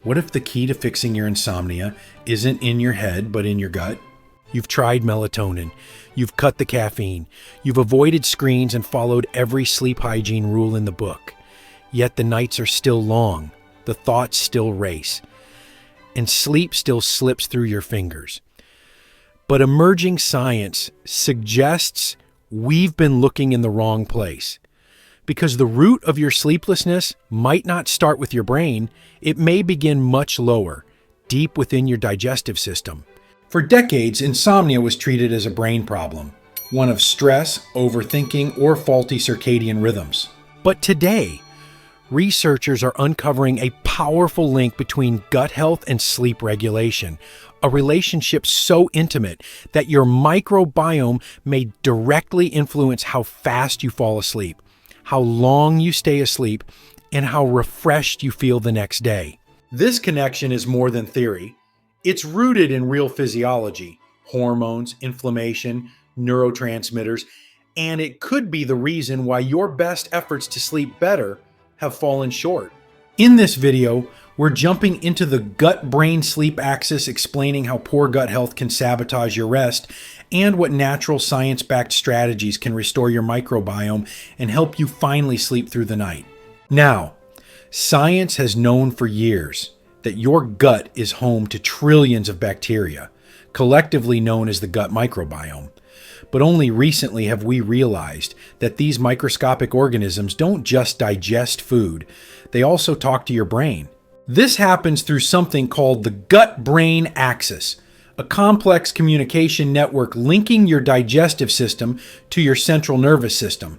What if the key to fixing your insomnia isn't in your head, but in your gut? You've tried melatonin. You've cut the caffeine. You've avoided screens and followed every sleep hygiene rule in the book. Yet the nights are still long. The thoughts still race. And sleep still slips through your fingers. But emerging science suggests we've been looking in the wrong place. Because the root of your sleeplessness might not start with your brain, it may begin much lower, deep within your digestive system. For decades, insomnia was treated as a brain problem, one of stress, overthinking, or faulty circadian rhythms. But today, researchers are uncovering a powerful link between gut health and sleep regulation, a relationship so intimate that your microbiome may directly influence how fast you fall asleep, how long you stay asleep, and how refreshed you feel the next day. This connection is more than theory. It's rooted in real physiology, hormones, inflammation, neurotransmitters, and it could be the reason why your best efforts to sleep better have fallen short. In this video, we're jumping into the gut-brain sleep axis, explaining how poor gut health can sabotage your rest and what natural science-backed strategies can restore your microbiome and help you finally sleep through the night. Now, science has known for years that your gut is home to trillions of bacteria, collectively known as the gut microbiome. But only recently have we realized that these microscopic organisms don't just digest food, they also talk to your brain. This happens through something called the gut-brain axis, a complex communication network linking your digestive system to your central nervous system.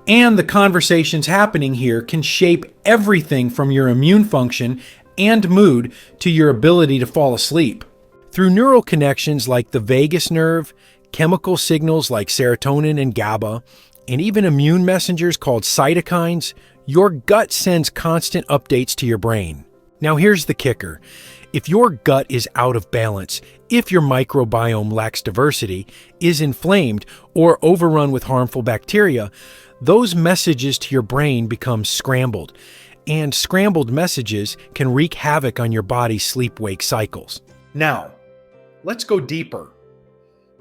And the conversations happening here can shape everything from your immune function and mood to your ability to fall asleep. Through neural connections like the vagus nerve, chemical signals like serotonin and GABA, and even immune messengers called cytokines, your gut sends constant updates to your brain. Now here's the kicker. If your gut is out of balance, if your microbiome lacks diversity, is inflamed, or overrun with harmful bacteria, those messages to your brain become scrambled. And scrambled messages can wreak havoc on your body's sleep-wake cycles. Now, let's go deeper.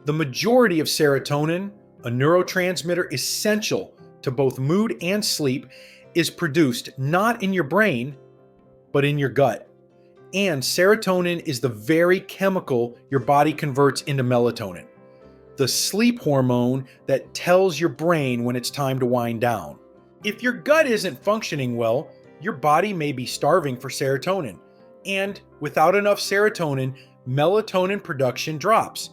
The majority of serotonin, a neurotransmitter essential to both mood and sleep, is produced not in your brain, but in your gut. And serotonin is the very chemical your body converts into melatonin, the sleep hormone that tells your brain when it's time to wind down. If your gut isn't functioning well, your body may be starving for serotonin. And without enough serotonin, melatonin production drops,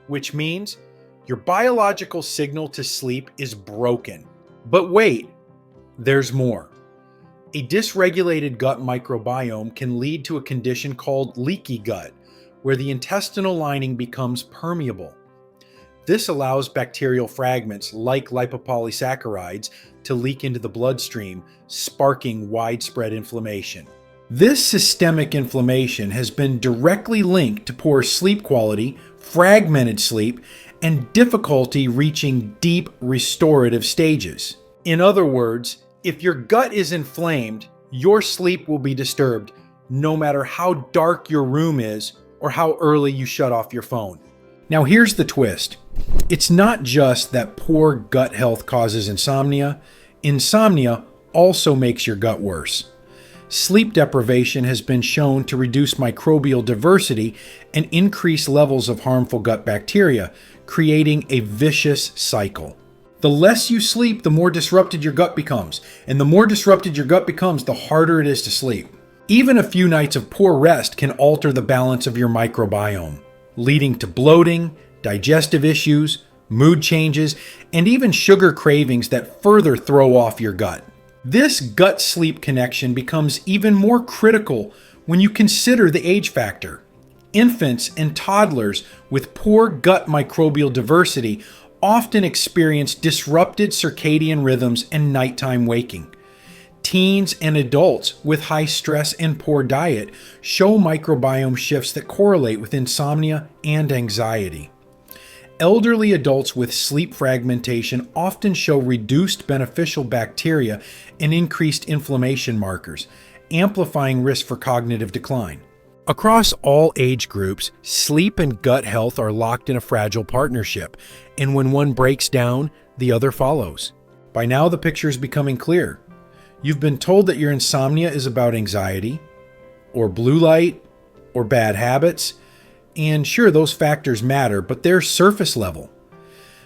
which means your biological signal to sleep is broken. But wait, there's more. A dysregulated gut microbiome can lead to a condition called leaky gut, where the intestinal lining becomes permeable. This allows bacterial fragments like lipopolysaccharides to leak into the bloodstream, sparking widespread inflammation. This systemic inflammation has been directly linked to poor sleep quality, fragmented sleep, and difficulty reaching deep restorative stages. In other words, if your gut is inflamed, your sleep will be disturbed, no matter how dark your room is or how early you shut off your phone. Now here's the twist. It's not just that poor gut health causes insomnia. Insomnia also makes your gut worse. Sleep deprivation has been shown to reduce microbial diversity and increase levels of harmful gut bacteria, creating a vicious cycle. The less you sleep, the more disrupted your gut becomes, and the more disrupted your gut becomes, the harder it is to sleep. Even a few nights of poor rest can alter the balance of your microbiome, leading to bloating, digestive issues, mood changes, and even sugar cravings that further throw off your gut. This gut-sleep connection becomes even more critical when you consider the age factor. Infants and toddlers with poor gut microbial diversity often experience disrupted circadian rhythms and nighttime waking. Teens and adults with high stress and poor diet show microbiome shifts that correlate with insomnia and anxiety. Elderly adults with sleep fragmentation often show reduced beneficial bacteria and increased inflammation markers, amplifying risk for cognitive decline. Across all age groups, sleep and gut health are locked in a fragile partnership, and when one breaks down, the other follows. By now, the picture is becoming clear. You've been told that your insomnia is about anxiety, or blue light, or bad habits, and sure, those factors matter, but they're surface level.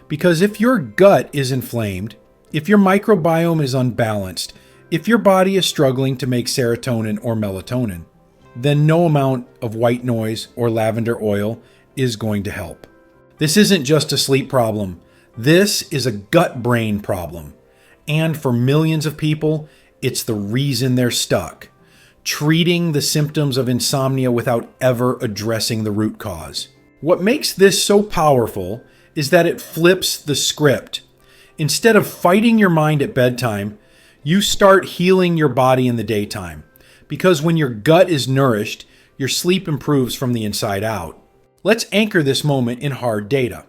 Because if your gut is inflamed, if your microbiome is unbalanced, if your body is struggling to make serotonin or melatonin, then no amount of white noise or lavender oil is going to help. This isn't just a sleep problem. This is a gut-brain problem. And for millions of people, it's the reason they're stuck, treating the symptoms of insomnia without ever addressing the root cause. What makes this so powerful is that it flips the script. Instead of fighting your mind at bedtime, you start healing your body in the daytime. Because when your gut is nourished, your sleep improves from the inside out. Let's anchor this moment in hard data.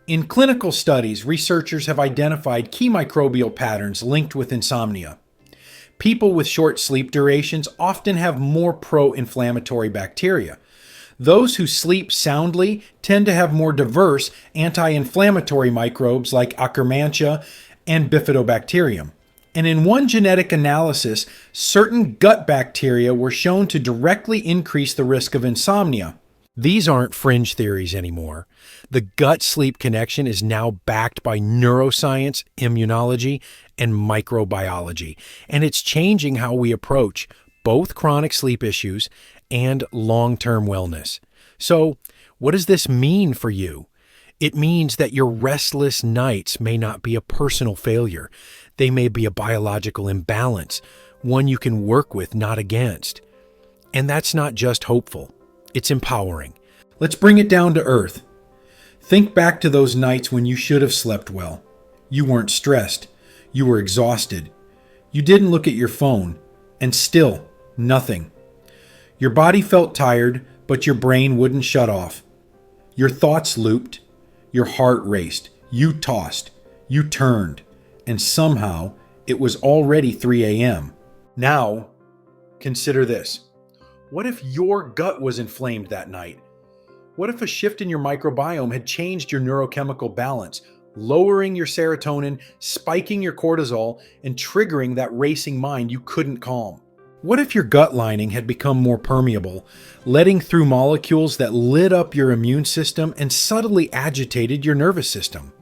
In clinical studies, researchers have identified key microbial patterns linked with insomnia. People with short sleep durations often have more pro-inflammatory bacteria. Those who sleep soundly tend to have more diverse anti-inflammatory microbes like Akkermansia and Bifidobacterium. And in one genetic analysis, certain gut bacteria were shown to directly increase the risk of insomnia. These aren't fringe theories anymore. The gut-sleep connection is now backed by neuroscience, immunology, and microbiology, and it's changing how we approach both chronic sleep issues and long-term wellness. So, what does this mean for you? It means that your restless nights may not be a personal failure. They may be a biological imbalance, one you can work with, not against. And that's not just hopeful. It's empowering. Let's bring it down to earth. Think back to those nights when you should have slept well. You weren't stressed. You were exhausted. You didn't look at your phone. And still, nothing. Your body felt tired, but your brain wouldn't shut off. Your thoughts looped. Your heart raced. You tossed. You turned. And somehow, it was already 3 a.m. Now, consider this. What if your gut was inflamed that night? What if a shift in your microbiome had changed your neurochemical balance, lowering your serotonin, spiking your cortisol, and triggering that racing mind you couldn't calm? What if your gut lining had become more permeable, letting through molecules that lit up your immune system and subtly agitated your nervous system?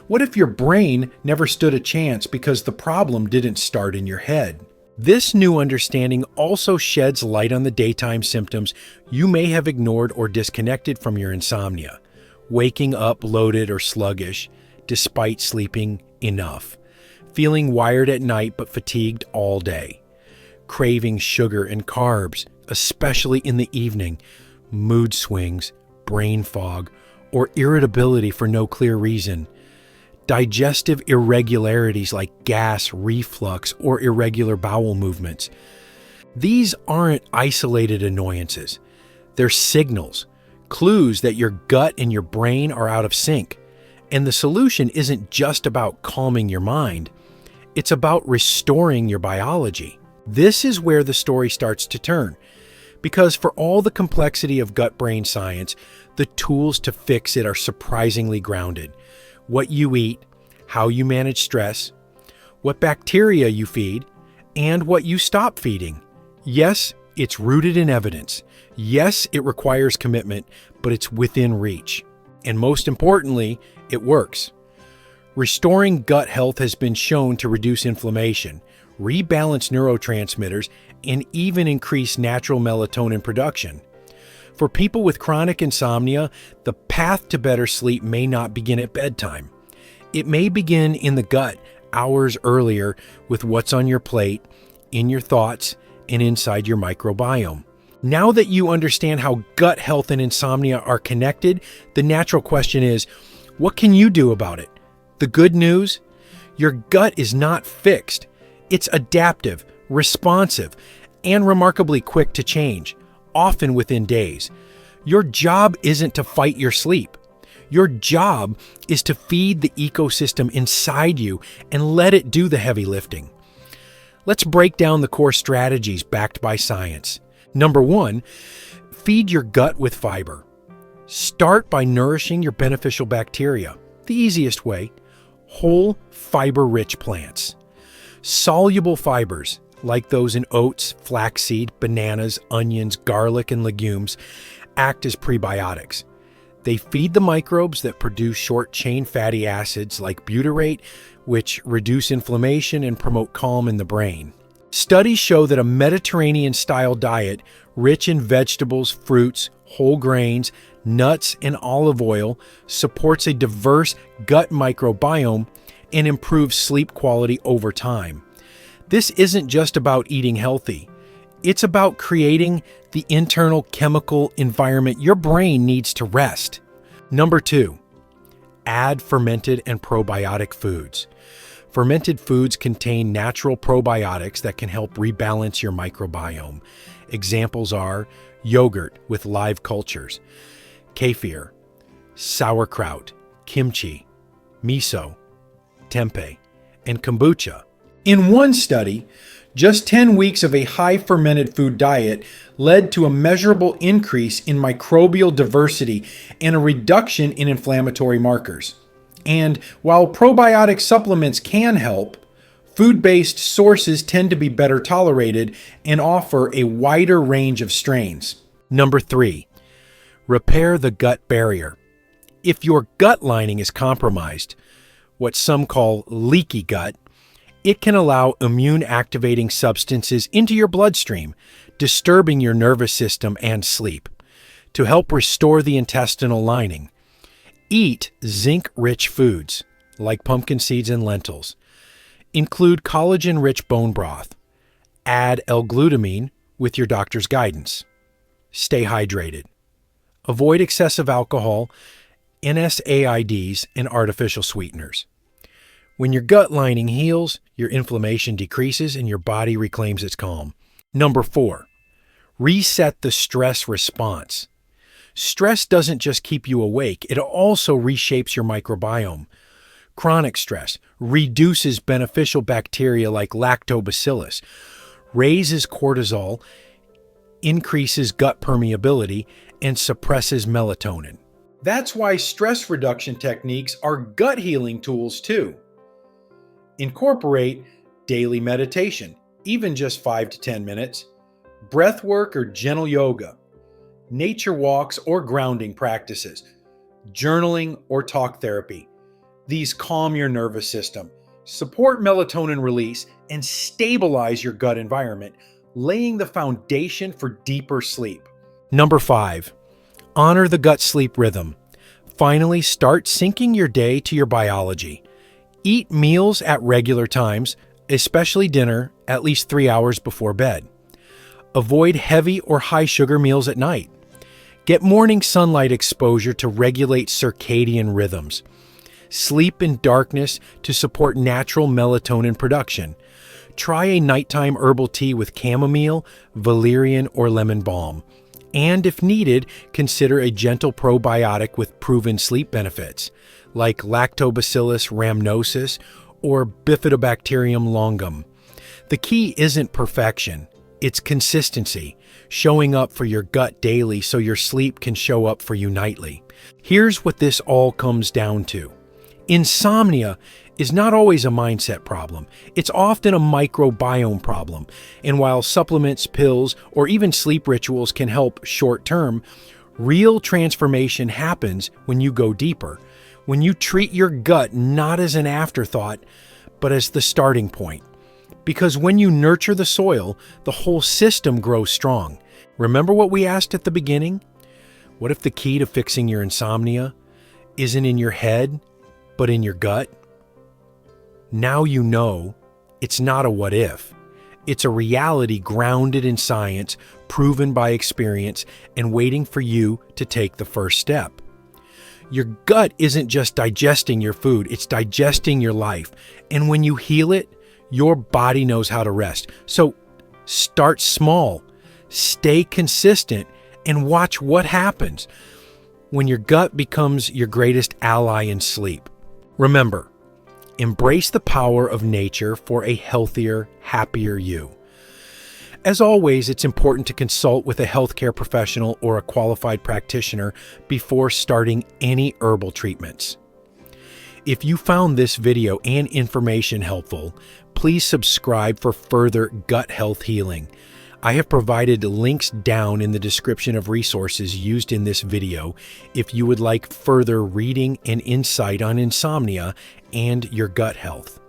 What if your brain never stood a chance because the problem didn't start in your head? This new understanding also sheds light on the daytime symptoms you may have ignored or disconnected from your insomnia. Waking up bloated or sluggish despite sleeping enough. Feeling wired at night but fatigued all day. Craving sugar and carbs, especially in the evening. Mood swings, brain fog, or irritability for no clear reason. Digestive irregularities like gas, reflux, or irregular bowel movements. These aren't isolated annoyances. They're signals, clues that your gut and your brain are out of sync. And the solution isn't just about calming your mind. It's about restoring your biology. This is where the story starts to turn. Because for all the complexity of gut-brain science, the tools to fix it are surprisingly grounded. What you eat, how you manage stress, what bacteria you feed, and what you stop feeding. Yes, it's rooted in evidence. Yes, it requires commitment, but it's within reach. And most importantly, it works. Restoring gut health has been shown to reduce inflammation, rebalance neurotransmitters, and even increase natural melatonin production. For people with chronic insomnia, the path to better sleep may not begin at bedtime. It may begin in the gut hours earlier with what's on your plate, in your thoughts, and inside your microbiome. Now that you understand how gut health and insomnia are connected, the natural question is, what can you do about it? The good news? Your gut is not fixed. It's adaptive, responsive, and remarkably quick to change, often within days. Your job isn't to fight your sleep. Your job is to feed the ecosystem inside you and let it do the heavy lifting. Let's break down the core strategies backed by science. Number 1, feed your gut with fiber. Start by nourishing your beneficial bacteria. The easiest way, whole fiber-rich plants. Soluble fibers, like those in oats, flaxseed, bananas, onions, garlic, and legumes, act as prebiotics. They feed the microbes that produce short-chain fatty acids like butyrate, which reduce inflammation and promote calm in the brain. Studies show that a Mediterranean-style diet rich in vegetables, fruits, whole grains, nuts, and olive oil supports a diverse gut microbiome and improves sleep quality over time. This isn't just about eating healthy. It's about creating the internal chemical environment your brain needs to rest. Number 2, add fermented and probiotic foods. Fermented foods contain natural probiotics that can help rebalance your microbiome. Examples are yogurt with live cultures, kefir, sauerkraut, kimchi, miso, tempeh, and kombucha. In one study, just 10 weeks of a high fermented food diet led to a measurable increase in microbial diversity and a reduction in inflammatory markers. And while probiotic supplements can help, food-based sources tend to be better tolerated and offer a wider range of strains. Number 3, repair the gut barrier. If your gut lining is compromised, what some call leaky gut, it can allow immune-activating substances into your bloodstream, disturbing your nervous system and sleep. To help restore the intestinal lining, eat zinc-rich foods like pumpkin seeds and lentils. Include collagen-rich bone broth. Add L-glutamine with your doctor's guidance. Stay hydrated. Avoid excessive alcohol, NSAIDs, and artificial sweeteners. When your gut lining heals, your inflammation decreases and your body reclaims its calm. Number 4, reset the stress response. Stress doesn't just keep you awake, it also reshapes your microbiome. Chronic stress reduces beneficial bacteria like lactobacillus, raises cortisol, increases gut permeability, and suppresses melatonin. That's why stress reduction techniques are gut healing tools too. Incorporate daily meditation, even just 5 to 10 minutes, breath work or gentle yoga, nature walks or grounding practices, journaling or talk therapy. These calm your nervous system, support melatonin release, and stabilize your gut environment, laying the foundation for deeper sleep. Number 5, honor the gut sleep rhythm. Finally, start syncing your day to your biology. Eat meals at regular times, especially dinner, at least 3 hours before bed. Avoid heavy or high sugar meals at night. Get morning sunlight exposure to regulate circadian rhythms. Sleep in darkness to support natural melatonin production. Try a nighttime herbal tea with chamomile, valerian, or lemon balm. And if needed, consider a gentle probiotic with proven sleep benefits, like Lactobacillus rhamnosus or Bifidobacterium longum. The key isn't perfection, it's consistency, showing up for your gut daily so your sleep can show up for you nightly. Here's what this all comes down to. Insomnia is not always a mindset problem. It's often a microbiome problem. And while supplements, pills, or even sleep rituals can help short term, real transformation happens when you go deeper, when you treat your gut not as an afterthought, but as the starting point. Because when you nurture the soil, the whole system grows strong. Remember what we asked at the beginning? What if the key to fixing your insomnia isn't in your head, but in your gut? Now you know it's not a what if. It's a reality grounded in science, proven by experience, and waiting for you to take the first step. Your gut isn't just digesting your food, it's digesting your life. And when you heal it, your body knows how to rest. So start small, stay consistent, and watch what happens when your gut becomes your greatest ally in sleep. Remember, Embrace the power of nature for a healthier, happier you. As always, it's important to consult with a healthcare professional or a qualified practitioner before starting any herbal treatments. If you found this video and information helpful, please subscribe for further gut health healing. I have provided links down in the description of resources used in this video if you would like further reading and insight on insomnia and your gut health.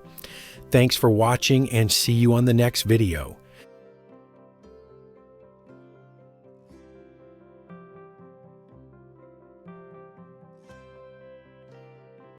Thanks for watching and see you on the next video.